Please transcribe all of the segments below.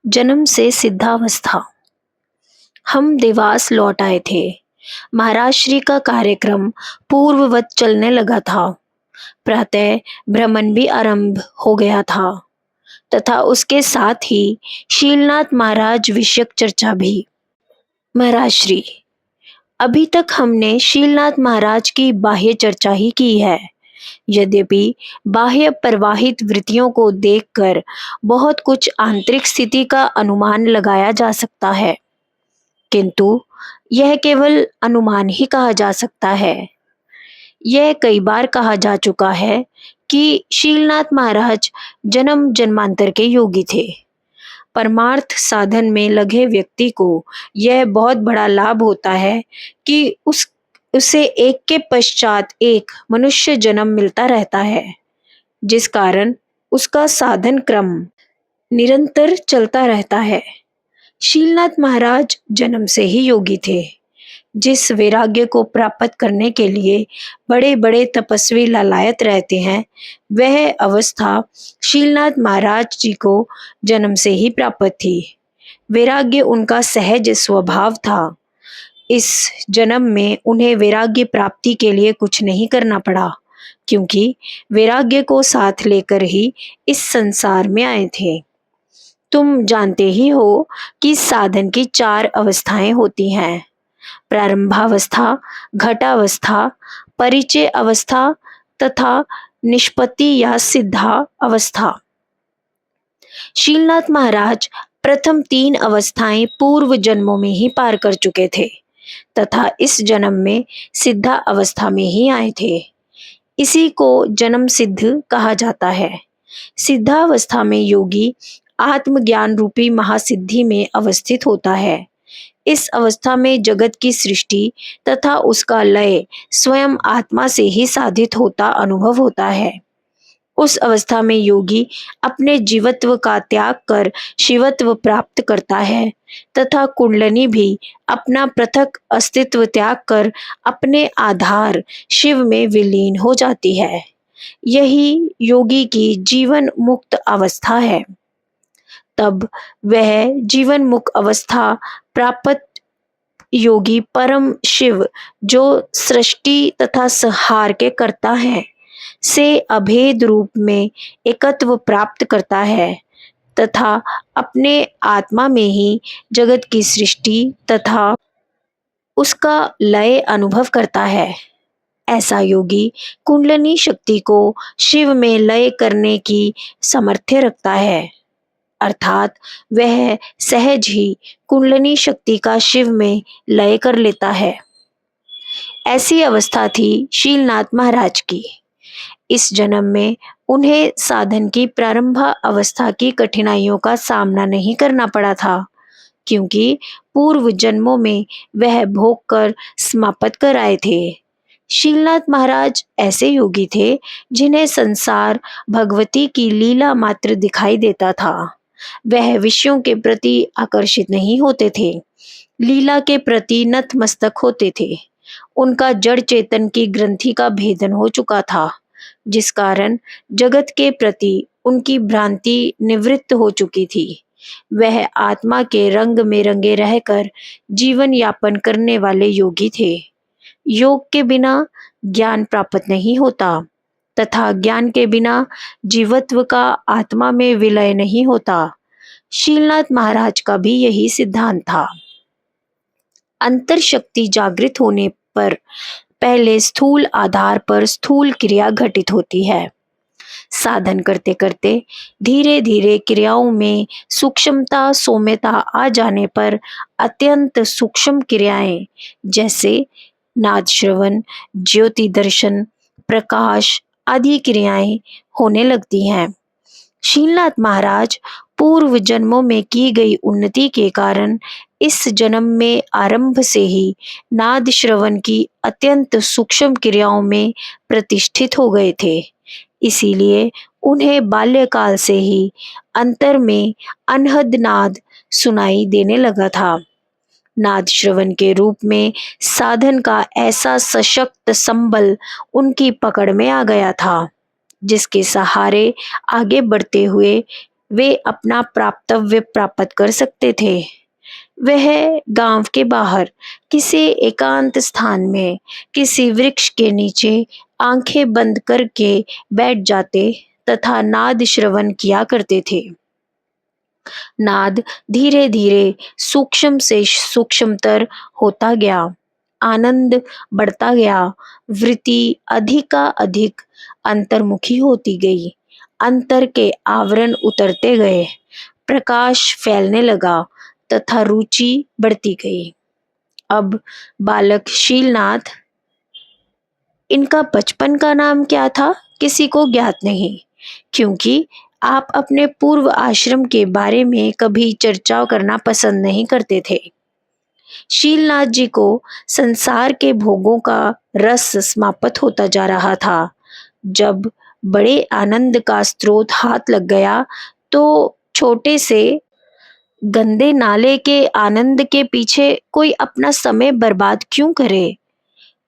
जन्म से सिद्धावस्था। हम देवास लौट आए थे। महाराष्ट्री का कार्यक्रम पूर्ववत चलने लगा था। प्रातः भ्रमण भी आरंभ हो गया था तथा उसके साथ ही शीलनाथ महाराज विषयक चर्चा भी। महाराष्ट्री, अभी तक हमने शीलनाथ महाराज की बाह्य चर्चा ही की है। यद्यपि बाह्य प्रवाहित वृत्तियों को देखकर बहुत कुछ आंतरिक स्थिति का अनुमान लगाया जा सकता है, किंतु यह केवल अनुमान ही कहा जा सकता है। यह कई बार कहा जा चुका है कि शीलनाथ महाराज जन्म जन्मांतर के योगी थे। परमार्थ साधन में लगे व्यक्ति को यह बहुत बड़ा लाभ होता है कि उसे एक के पश्चात एक मनुष्य जन्म मिलता रहता है, जिस कारण उसका साधन क्रम निरंतर चलता रहता है। शीलनाथ महाराज जन्म से ही योगी थे। जिस वैराग्य को प्राप्त करने के लिए बड़े बड़े तपस्वी लालायत रहते हैं, वह अवस्था शीलनाथ महाराज जी को जन्म से ही प्राप्त थी। वैराग्य उनका सहज स्वभाव था। इस जन्म में उन्हें वैराग्य प्राप्ति के लिए कुछ नहीं करना पड़ा, क्योंकि वैराग्य को साथ लेकर ही इस संसार में आए थे। तुम जानते ही हो कि साधन की 4 अवस्थाएं होती हैं: प्रारंभावस्था, घटावस्था, परिचय अवस्था तथा निष्पत्ति या सिद्धा अवस्था। शीलनाथ महाराज प्रथम 3 अवस्थाएं पूर्व जन्मों में ही पार कर चुके थे तथा इस जन्म में सिद्धा अवस्था में ही आए थे। इसी को जन्म सिद्ध कहा जाता है। सिद्धावस्था में योगी आत्मज्ञान रूपी महासिद्धि में अवस्थित होता है। इस अवस्था में जगत की सृष्टि तथा उसका लय स्वयं आत्मा से ही साधित होता अनुभव होता है। उस अवस्था में योगी अपने जीवत्व का त्याग कर शिवत्व प्राप्त करता है तथा कुंडलिनी भी अपना पृथक अस्तित्व त्याग कर अपने आधार शिव में विलीन हो जाती है। यही योगी की जीवन मुक्त अवस्था है। तब वह जीवन मुक्त अवस्था प्राप्त योगी परम शिव, जो सृष्टि तथा संहार के कर्ता है, से अभेद रूप में एकत्व प्राप्त करता है तथा अपने आत्मा में ही जगत की सृष्टि तथा उसका लय अनुभव करता है। ऐसा योगी कुंडलिनी शक्ति को शिव में लय करने की सामर्थ्य रखता है, अर्थात वह सहज ही कुंडलिनी शक्ति का शिव में लय कर लेता है। ऐसी अवस्था थी शीलनाथ महाराज की। इस जन्म में उन्हें साधन की प्रारंभ अवस्था की कठिनाइयों का सामना नहीं करना पड़ा था, क्योंकि पूर्व जन्मों में वह भोग कर समाप्त कर आए थे। शीलनाथ महाराज ऐसे योगी थे जिन्हें संसार भगवती की लीला मात्र दिखाई देता था। वह विषयों के प्रति आकर्षित नहीं होते थे, लीला के प्रति नतमस्तक होते थे। उनका जड़ चेतन की ग्रंथि का भेदन हो चुका था, जिस कारण जगत के प्रति उनकी भ्रांति निवृत्त हो चुकी थी। वह आत्मा के रंग में रंगे रहकर जीवन यापन करने वाले योगी थे। योग के बिना ज्ञान प्राप्त नहीं होता तथा ज्ञान के बिना जीवत्व का आत्मा में विलय नहीं होता। शीलनाथ महाराज का भी यही सिद्धांत था। अंतर शक्ति जागृत होने पर पहले स्थूल आधार पर स्थूल क्रिया घटित होती है। साधन करते करते धीरे धीरे क्रियाओं में सूक्ष्मता सौम्यता आ जाने पर अत्यंत सूक्ष्म क्रियाएं जैसे नाद श्रवण, ज्योति दर्शन, प्रकाश आदि क्रियाएं होने लगती हैं। शीलनाथ महाराज पूर्व जन्मों में की गई उन्नति के कारण इस जन्म में आरंभ से ही नाद श्रवण की अत्यंत सूक्ष्म क्रियाओं में प्रतिष्ठित हो गए थे। इसीलिए उन्हें बाल्यकाल से ही अंतर में अनहद नाद सुनाई देने लगा था। नाद श्रवण के रूप में साधन का ऐसा सशक्त संबल उनकी पकड़ में आ गया था, जिसके सहारे आगे बढ़ते हुए वे अपना प्राप्तव्य प्राप्त कर सकते थे। वह गांव के बाहर किसी एकांत स्थान में किसी वृक्ष के नीचे आंखें बंद करके बैठ जाते तथा नाद श्रवण किया करते थे। नाद धीरे धीरे सूक्ष्म से सूक्ष्मतर होता गया, आनंद बढ़ता गया, वृत्ति अधिक अंतर्मुखी होती गई, अंतर के आवरण उतरते गए, प्रकाश फैलने लगा तथा रुचि बढ़ती गई। अब बालक शीलनाथ, इनका बचपन का नाम क्या था किसी को ज्ञात नहीं, क्योंकि आप अपने पूर्व आश्रम के बारे में कभी चर्चा करना पसंद नहीं करते थे। शीलनाथ जी को संसार के भोगों का रस समाप्त होता जा रहा था। जब बड़े आनंद का स्रोत हाथ लग गया तो छोटे से गंदे नाले के आनंद के पीछे कोई अपना समय बर्बाद क्यों करे।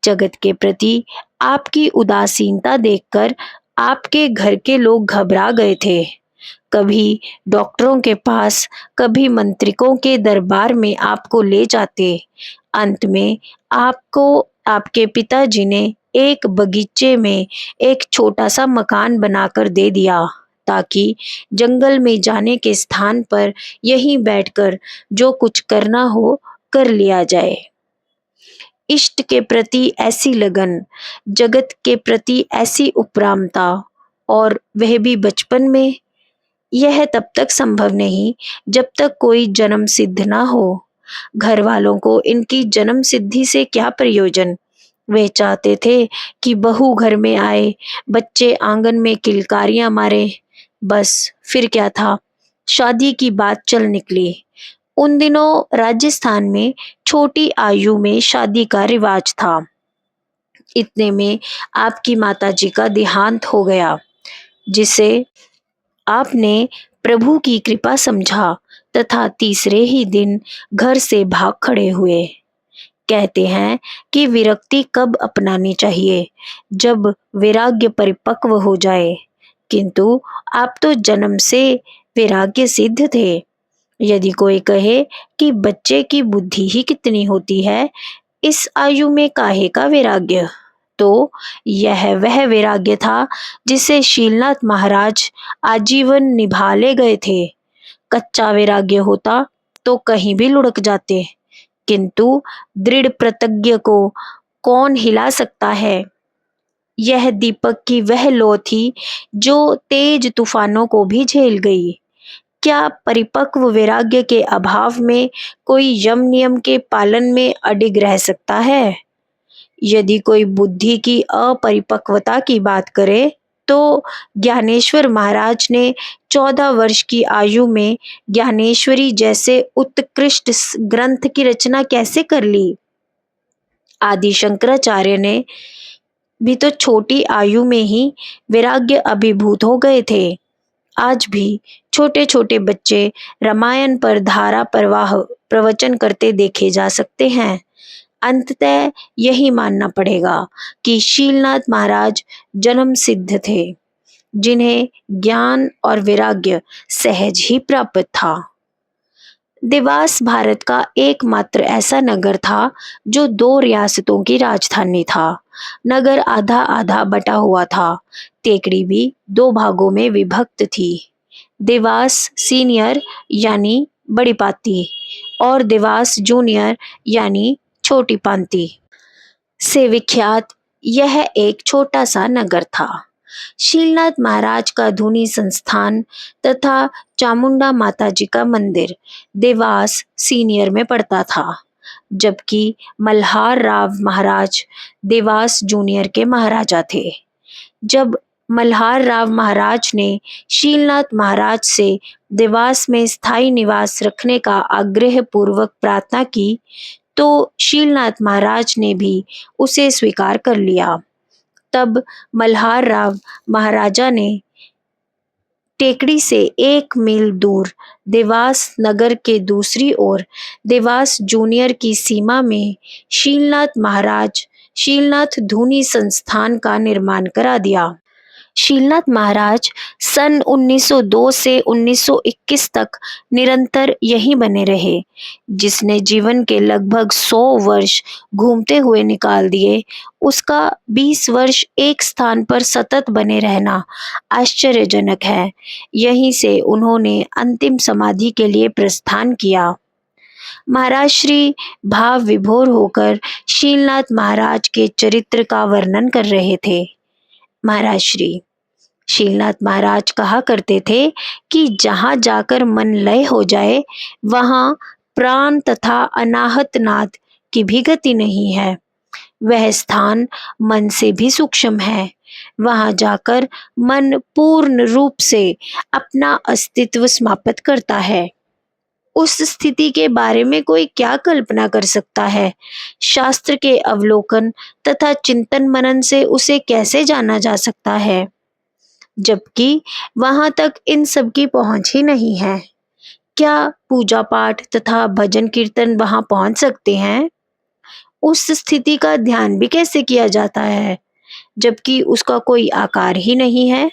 जगत के प्रति आपकी उदासीनता देखकर आपके घर के लोग घबरा गए थे। कभी डॉक्टरों के पास, कभी मंत्रिकों के दरबार में आपको ले जाते। अंत में आपको आपके पिताजी ने एक बगीचे में एक छोटा सा मकान बनाकर दे दिया, ताकि जंगल में जाने के स्थान पर यहीं बैठकर जो कुछ करना हो कर लिया जाए। इष्ट के प्रति ऐसी लगन, जगत के प्रति ऐसी उपरामता, और वह भी बचपन में, यह तब तक संभव नहीं जब तक कोई जन्म सिद्ध ना हो। घर वालों को इनकी जन्म सिद्धि से क्या प्रयोजन। वे चाहते थे कि बहू घर में आए, बच्चे आंगन में किलकारियां मारे, बस फिर क्या था, शादी की बात चल निकली। उन दिनों राजस्थान में छोटी आयु में शादी का रिवाज था। इतने में आपकी माताजी का देहांत हो गया, जिसे आपने प्रभु की कृपा समझा तथा तीसरे ही दिन घर से भाग खड़े हुए। कहते हैं कि विरक्ति कब अपनानी चाहिए, जब वैराग्य परिपक्व हो जाए, किंतु आप तो जन्म से वैराग्य सिद्ध थे। यदि कोई कहे कि बच्चे की बुद्धि ही कितनी होती है, इस आयु में काहे का वैराग्य, तो यह वह वैराग्य था जिसे शीलनाथ महाराज आजीवन निभा ले गए थे। कच्चा वैराग्य होता तो कहीं भी लुढ़क जाते, किंतु दृढ़ प्रतिज्ञ को कौन हिला सकता है। यह दीपक की वह लौ थी जो तेज तूफानों को भी झेल गई। क्या परिपक्व वैराग्य के अभाव में कोई यम नियम के पालन में अडिग रह सकता है। यदि कोई बुद्धि की अपरिपक्वता की बात करे तो ज्ञानेश्वर महाराज ने 14 वर्ष की आयु में ज्ञानेश्वरी जैसे उत्कृष्ट ग्रंथ की रचना कैसे कर ली। आदि शंकराचार्य ने भी तो छोटी आयु में ही वैराग्य अभिभूत हो गए थे। आज भी छोटे छोटे बच्चे रामायण पर धारा प्रवाह प्रवचन करते देखे जा सकते हैं। अंततः यही मानना पड़ेगा कि शीलनाथ महाराज जन्म सिद्ध थे, जिन्हें ज्ञान और वैराग्य सहज ही प्राप्त था। देवास भारत का एकमात्र ऐसा नगर था जो 2 रियासतों की राजधानी था। नगर आधा आधा बटा हुआ था। टेकड़ी भी 2 भागों में विभक्त थी। देवास सीनियर यानी बड़ी पाती और देवास जूनियर यानी छोटी पांति से विख्यात यह एक छोटा सा नगर था। शीलनाथ महाराज का धुनी संस्थान तथा चामुंडा माता जी का मंदिर देवास सीनियर में पड़ता था, जबकि मल्हार राव महाराज देवास जूनियर के महाराजा थे। जब मल्हार राव महाराज ने शीलनाथ महाराज से देवास में स्थायी निवास रखने का आग्रह पूर्वक प्रार्थना की, तो शीलनाथ महाराज ने भी उसे स्वीकार कर लिया। तब मल्हार राव महाराजा ने टेकड़ी से 1 मील दूर देवास नगर के दूसरी ओर देवास जूनियर की सीमा में शीलनाथ महाराज शीलनाथ धुनी संस्थान का निर्माण करा दिया। शीलनाथ महाराज सन 1902 से 1921 तक निरंतर यहीं बने रहे। जिसने जीवन के लगभग 100 वर्ष घूमते हुए निकाल दिए, उसका 20 वर्ष एक स्थान पर सतत बने रहना आश्चर्यजनक है। यहीं से उन्होंने अंतिम समाधि के लिए प्रस्थान किया। महाराज श्री भाव विभोर होकर शीलनाथ महाराज के चरित्र का वर्णन कर रहे थे। महाराज श्री शीलनाथ महाराज कहा करते थे कि जहाँ जाकर मन लय हो जाए, वहाँ प्राण तथा अनाहत नाद की भी गति नहीं है। वह स्थान मन से भी सूक्ष्म है। वहाँ जाकर मन पूर्ण रूप से अपना अस्तित्व समाप्त करता है। उस स्थिति के बारे में कोई क्या कल्पना कर सकता है? शास्त्र के अवलोकन तथा चिंतन मनन से उसे कैसे जाना जा सकता है, जबकि वहां तक इन सब की पहुंच ही नहीं है? क्या पूजा पाठ तथा भजन कीर्तन वहां पहुंच सकते हैं? उस स्थिति का ध्यान भी कैसे किया जाता है, जबकि उसका कोई आकार ही नहीं है?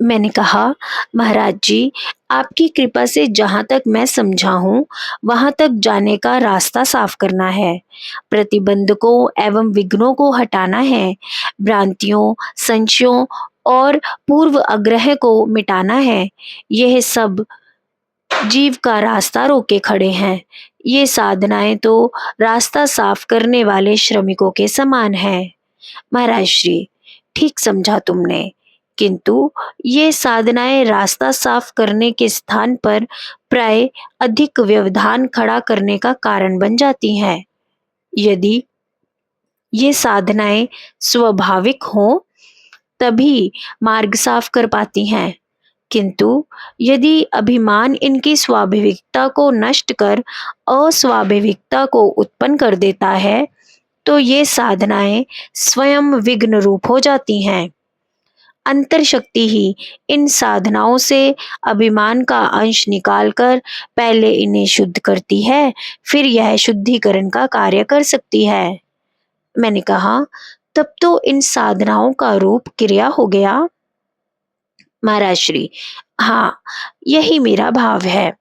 मैंने कहा, महाराज जी, आपकी कृपा से जहाँ तक मैं समझा हूँ, वहाँ तक जाने का रास्ता साफ करना है, प्रतिबंधकों एवं विघ्नों को हटाना है, भ्रांतियों, संशयों और पूर्व आग्रह को मिटाना है। यह सब जीव का रास्ता रोके खड़े हैं। ये साधनाएं तो रास्ता साफ करने वाले श्रमिकों के समान है। महाराज श्री, ठीक समझा तुमने, किंतु ये साधनाएं रास्ता साफ करने के स्थान पर प्राय अधिक व्यवधान खड़ा करने का कारण बन जाती हैं। यदि ये साधनाएं स्वाभाविक हों तभी मार्ग साफ कर पाती हैं, किंतु यदि अभिमान इनकी स्वाभाविकता को नष्ट कर अस्वाभाविकता को उत्पन्न कर देता है, तो ये साधनाएं स्वयं विघ्न रूप हो जाती हैं। अंतर शक्ति ही इन साधनाओं से अभिमान का अंश निकालकर पहले इन्हें शुद्ध करती है, फिर यह शुद्धिकरण का कार्य कर सकती है। मैंने कहा, तब तो इन साधनाओं का रूप क्रिया हो गया। महाराज श्री, हाँ, यही मेरा भाव है।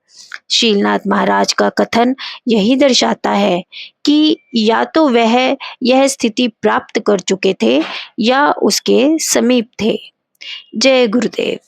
शीलनाथ महाराज का कथन यही दर्शाता है कि या तो वह यह स्थिति प्राप्त कर चुके थे या उसके समीप थे। जय गुरुदेव।